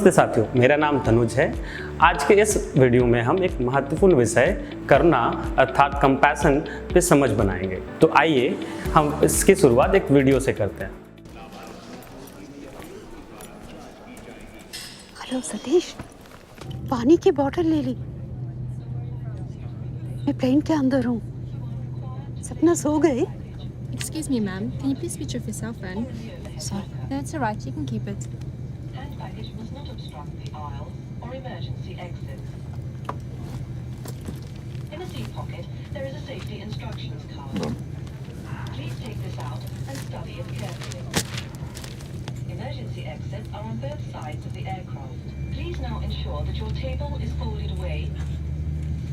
नमस्ते साथियों, मेरा नाम तनुज है। आज के इस वीडियो में हम एक महत्वपूर्ण विषय करुणा अर्थात कंपैशन पे समझ बनाएंगे। तो आइए हम इसकी शुरुआत एक वीडियो से करते हैं। हेलो सतीश, पानी की बोतल ले ली। मैं प्लेन के अंदर हूँ। सपना सो गई? Excuse me, ma'am. Can you please switch off your cell phone? Sorry. No, it's alright. You can keep it. Hand baggage must not obstruct the aisles or emergency exits. In the seat pocket, there is a safety instructions card. Please take this out and study it carefully. Emergency exits are on both sides of the aircraft. Please now ensure that your table is folded away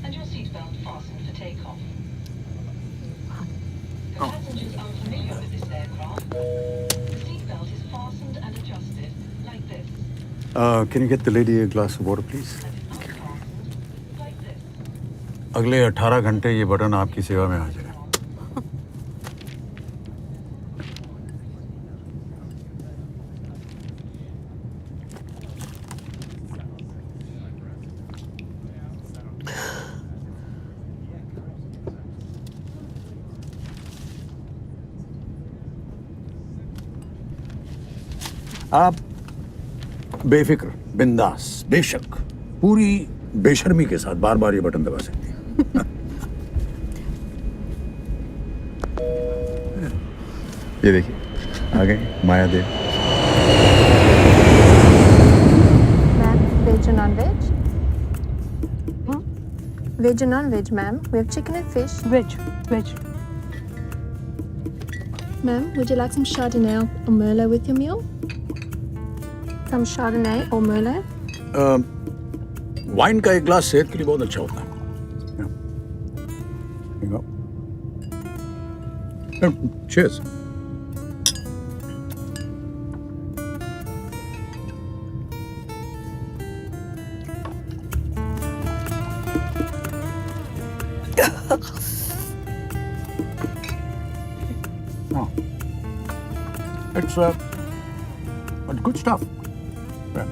and your seatbelt fastened for takeoff. For passengers unfamiliar with this aircraft, the seatbelt is fastened and adjusted like this. Can you get the lady a glass of water, please? And unfastened like this. अगले 18 घंटे ये button आपकी सेवा में हाजिर है। आप बेफिक्र, बिंदास, बेशक, पूरी बेशर्मी के साथ बार बार ये बटन दबा सकती हैं। ये देखिए, आ गए माया देव। Ma'am, veg or non-veg? Veg or non-veg, ma'am? We have chicken and fish. Veg. Ma'am, would you like some Chardonnay or Merlot with your meal? Some Chardonnay or Merlot? Wine का एक glass सेहत के लिए बहुत अच्छा होता है। Cheers. It's good stuff. Yeah.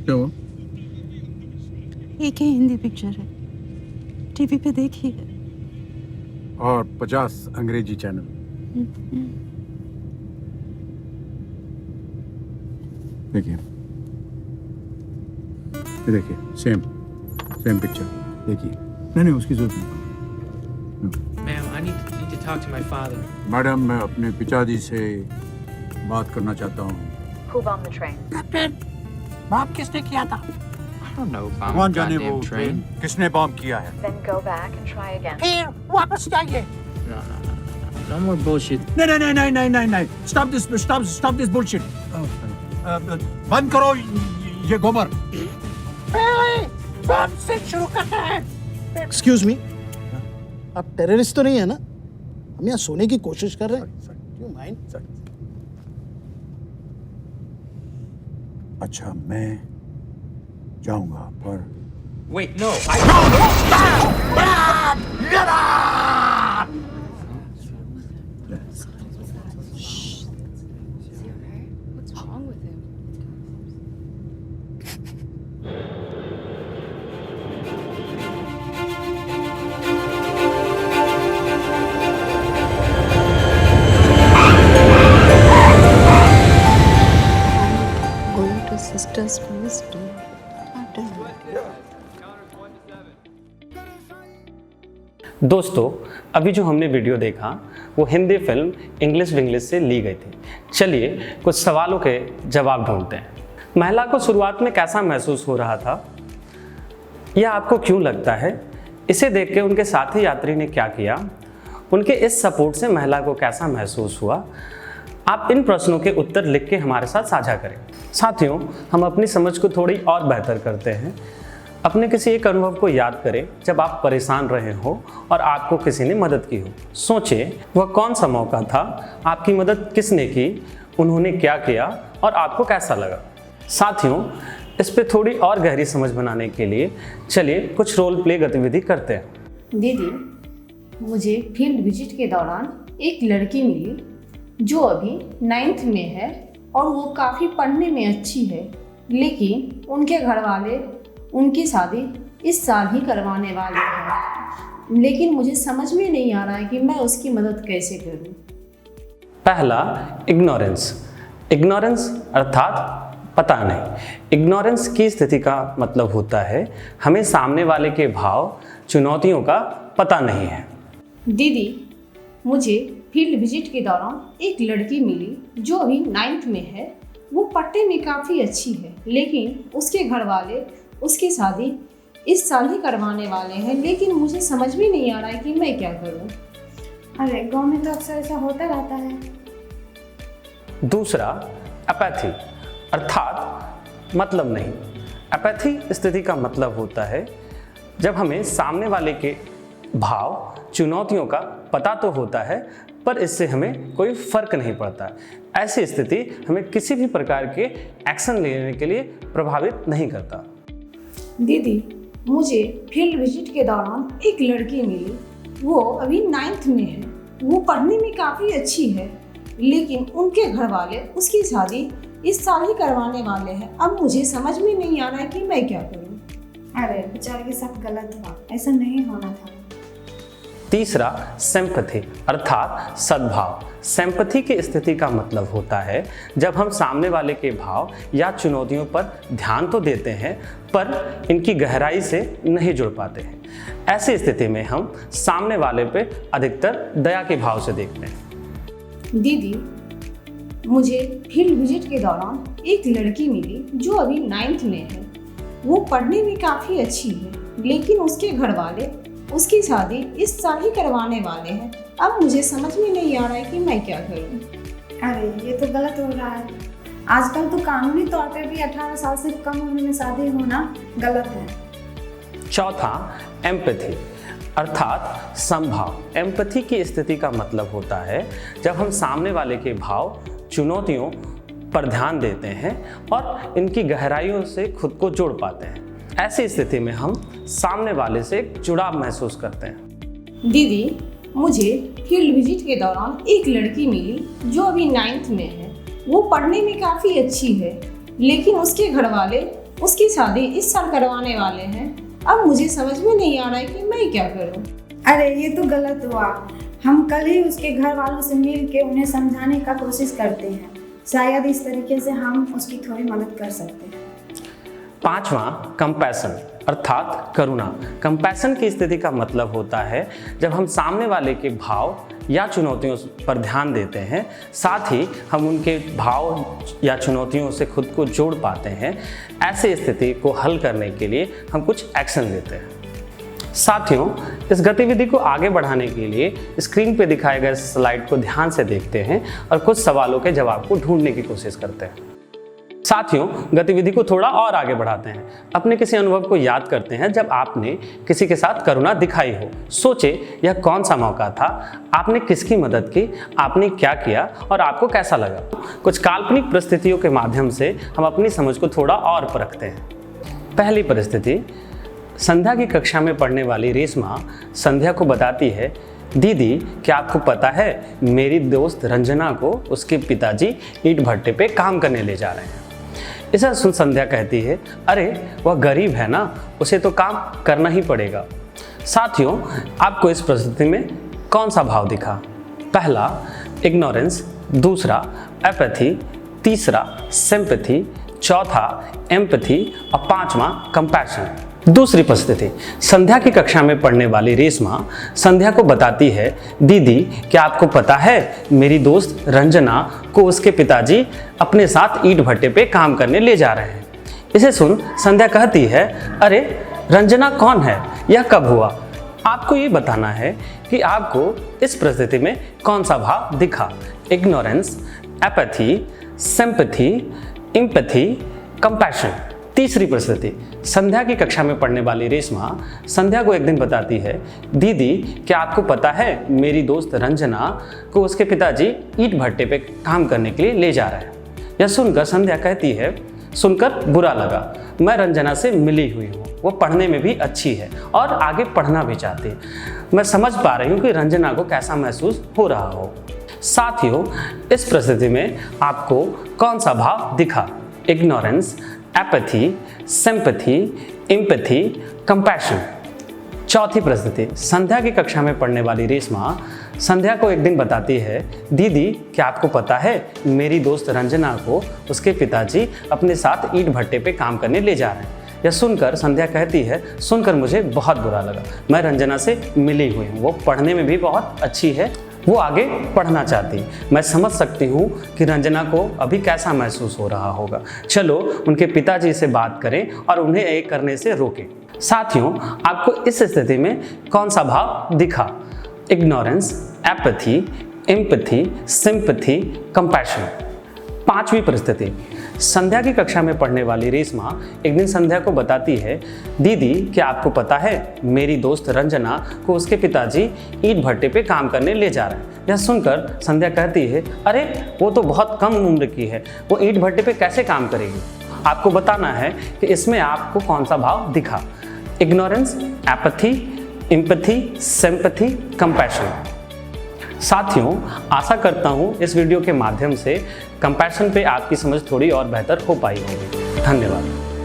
क्या हुआ? एक ही हिंदी पिक्चर है, टीवी पे देखी है। और 50 अंग्रेजी चैनल। देखिए, ये देखिए, सेम पिक्चर। देखिए, नहीं उसकी जरूरत नहीं। Ma'am, I need to talk to my father. Madam, मैं अपने पिताजी से बात करना चाहता हूँ। Who bombed the train? Captain, bomb किसने किया था? I don't know about कौन a जाने वो goddamn train. किसने बॉम्ब किया है? Then go back and try again. फिर वापस जाइए। No more bullshit. नहीं। Stop this bullshit. बंद करो ये गोबर। बॉम्ब से शुरू करते हैं। एक्सक्यूज मी, आप टेररिस्ट तो नहीं है ना? हम यहाँ सोने की कोशिश कर रहे हैं। You mind? अच्छा, मैं जाऊंगा पर Wait, no. What's wrong with him? Going to sister's place to दोस्तों, अभी जो हमने वीडियो देखा वो हिंदी फिल्म इंग्लिश विंग्लिश से ली गई थी। चलिए कुछ सवालों के जवाब ढूंढते हैं। महिला को शुरुआत में कैसा महसूस हो रहा था? यह आपको क्यों लगता है? इसे देख के उनके साथी यात्री ने क्या किया? उनके इस सपोर्ट से महिला को कैसा महसूस हुआ? आप इन प्रश्नों के उत्तर लिख के हमारे साथ साझा करें। साथियों, हम अपनी समझ को थोड़ी और बेहतर करते हैं। अपने किसी एक अनुभव को याद करें जब आप परेशान रहे हो और आपको किसी ने मदद की हो। सोचें वह कौन सा मौका था, आपकी मदद किसने की, उन्होंने क्या किया और आपको कैसा लगा। साथियों, इस पे थोड़ी और गहरी समझ बनाने के लिए चलिए कुछ रोल प्ले गतिविधि करते हैं। दीदी, मुझे फील्ड विजिट के दौरान एक लड़की मिली जो अभी 9th में है और वो काफ़ी पढ़ने में अच्छी है, लेकिन उनके घर वाले उनकी शादी इस साल ही करवाने वाले हैं। लेकिन मुझे समझ में नहीं आ रहा है कि मैं उसकी मदद कैसे करूं। पहला, इग्नोरेंस। इग्नोरेंस अर्थात पता नहीं। इग्नोरेंस की स्थिति का मतलब होता है हमें सामने वाले के भाव, चुनौतियों का पता नहीं है। दीदी, मुझे फील्ड विजिट के दौरान एक लड़की मिली जो अभी 9th में है। वो पढ़ने में काफ़ी अच्छी है, लेकिन उसके घर वाले उसकी शादी इस साल ही करवाने वाले हैं। लेकिन मुझे समझ में नहीं आ रहा है कि मैं क्या करूं। अरे गांव में तो अक्सर ऐसा होता रहता है। दूसरा, अपैथी अर्थात मतलब नहीं। अपैथी स्थिति का मतलब होता है जब हमें सामने वाले के भाव, चुनौतियों का पता तो होता है पर इससे हमें कोई फर्क नहीं पड़ता। ऐसी स्थिति हमें किसी भी प्रकार के एक्शन लेने के लिए प्रभावित नहीं करता। दीदी, मुझे फील्ड विजिट के दौरान एक लड़की मिली। वो अभी 9th में है। वो पढ़ने में काफ़ी अच्छी है, लेकिन उनके घर वाले उसकी शादी इस साल ही करवाने वाले हैं। अब मुझे समझ में नहीं आ रहा है कि मैं क्या करूं। अरे बेचारे के साथ गलत हुआ, ऐसा नहीं होना था। तीसरा, सिंपैथी अर्थात सद्भाव। सिंपैथी की स्थिति का मतलब होता है जब हम सामने वाले के भाव या चुनौतियों पर ध्यान तो देते हैं पर इनकी गहराई से नहीं जुड़ पाते हैं। ऐसी स्थिति में हम सामने वाले पे अधिकतर दया के भाव से देखते हैं। दीदी, मुझे फील्ड विजिट के दौरान एक लड़की मिली जो अभी 9th में है। वो पढ़ने में काफ़ी अच्छी है, लेकिन उसके घर वाले उसकी शादी इस साल ही करवाने वाले हैं। अब मुझे समझ में नहीं आ रहा है कि मैं क्या करूं। अरे ये तो गलत हो रहा है। आजकल तो कानूनी तौर पे भी 18 साल से कम उम्र में शादी होना गलत है। चौथा, एम्पैथी अर्थात समभाव। एम्पैथी की स्थिति का मतलब होता है जब हम सामने वाले के भाव, चुनौतियों पर ध्यान देते हैं और इनकी गहराइयों से खुद को जोड़ पाते हैं। ऐसी स्थिति में हम सामने वाले से एक जुड़ाव महसूस करते हैं। दीदी, मुझे फील्ड विजिट के दौरान एक लड़की मिली जो अभी 9th में है। वो पढ़ने में काफ़ी अच्छी है, लेकिन उसके घर वाले उसकी शादी इस साल करवाने वाले हैं। अब मुझे समझ में नहीं आ रहा है कि मैं क्या करूं। अरे ये तो गलत हुआ। हम कल ही उसके घर वालों से मिल के उन्हें समझाने का कोशिश करते हैं। शायद इस तरीके से हम उसकी थोड़ी मदद कर सकते हैं। पांचवा, कंपैशन अर्थात करुणा। कंपैशन की स्थिति का मतलब होता है जब हम सामने वाले के भाव या चुनौतियों पर ध्यान देते हैं, साथ ही हम उनके भाव या चुनौतियों से खुद को जोड़ पाते हैं। ऐसी स्थिति को हल करने के लिए हम कुछ एक्शन लेते हैं। साथियों, इस गतिविधि को आगे बढ़ाने के लिए स्क्रीन पे दिखाए गए स्लाइड को ध्यान से देखते हैं और कुछ सवालों के जवाब को ढूंढने की कोशिश करते हैं। साथियों, गतिविधि को थोड़ा और आगे बढ़ाते हैं। अपने किसी अनुभव को याद करते हैं जब आपने किसी के साथ करुणा दिखाई हो। सोचे यह कौन सा मौका था, आपने किसकी मदद की, आपने क्या किया और आपको कैसा लगा। कुछ काल्पनिक परिस्थितियों के माध्यम से हम अपनी समझ को थोड़ा और परखते हैं। पहली परिस्थिति, संध्या की कक्षा में पढ़ने वाली रेशमा संध्या को बताती है, दीदी क्या आपको पता है मेरी दोस्त रंजना को उसके पिताजी ईंट भट्टे पे काम करने ले जा रहे हैं। इसे सुन संध्या कहती है, अरे वह गरीब है ना, उसे तो काम करना ही पड़ेगा। साथियों, आपको इस परिस्थिति में कौन सा भाव दिखा? पहला, इग्नोरेंस। दूसरा, एपैथी। तीसरा, सिंपैथी। चौथा, एम्पैथी और पांचवा, कंपैशन। दूसरी परिस्थिति, संध्या की कक्षा में पढ़ने वाली रेशमा संध्या को बताती है, दीदी क्या आपको पता है मेरी दोस्त रंजना को उसके पिताजी अपने साथ ईंट भट्टे पे काम करने ले जा रहे हैं। इसे सुन संध्या कहती है, अरे रंजना कौन है, यह कब हुआ? आपको ये बताना है कि आपको इस परिस्थिति में कौन सा भाव दिखा, ignorance, apathy, sympathy, empathy, compassion. तीसरी परिस्थिति, संध्या की कक्षा में पढ़ने वाली रेशमा संध्या को एक दिन बताती है, दीदी क्या आपको पता है मेरी दोस्त रंजना को उसके पिताजी ईंट भट्टे पे काम करने के लिए ले जा रहे हैं। यह सुनकर संध्या कहती है, सुनकर बुरा लगा, मैं रंजना से मिली हुई हूँ, वो पढ़ने में भी अच्छी है और आगे पढ़ना भी चाहती है। मैं समझ पा रही हूँ कि रंजना को कैसा महसूस हो रहा हो। साथियों, इस परिस्थिति में आपको कौन सा भाव दिखा? Ignorance, apathy, sympathy, empathy, compassion. चौथी परिस्थिति, संध्या की कक्षा में पढ़ने वाली रेशमा संध्या को एक दिन बताती है, दीदी क्या आपको पता है मेरी दोस्त रंजना को उसके पिताजी अपने साथ ईंट भट्टे पे काम करने ले जा रहे हैं। यह सुनकर संध्या कहती है, सुनकर मुझे बहुत बुरा लगा, मैं रंजना से मिली हुई हूँ, वो पढ़ने में भी बहुत अच्छी है, वो आगे पढ़ना चाहती है। मैं समझ सकती हूँ कि रंजना को अभी कैसा महसूस हो रहा होगा। चलो उनके पिताजी से बात करें और उन्हें ये करने से रोकें। साथियों, आपको इस स्थिति में कौन सा भाव दिखा? Ignorance, apathy, empathy, sympathy, compassion. पांचवी परिस्थिति, संध्या की कक्षा में पढ़ने वाली रेशमा एक दिन संध्या को बताती है, दीदी क्या आपको पता है मेरी दोस्त रंजना को उसके पिताजी ईंट भट्टे पे काम करने ले जा रहे हैं। यह सुनकर संध्या कहती है, अरे वो तो बहुत कम उम्र की है, वो ईंट भट्टे पे कैसे काम करेगी? आपको बताना है कि इसमें आपको कौन सा भाव दिखा? Ignorance, apathy, empathy, sympathy, compassion. साथियों, आशा करता हूँ इस वीडियो के माध्यम से कंपैशन पे आपकी समझ थोड़ी और बेहतर हो पाई होगी। धन्यवाद।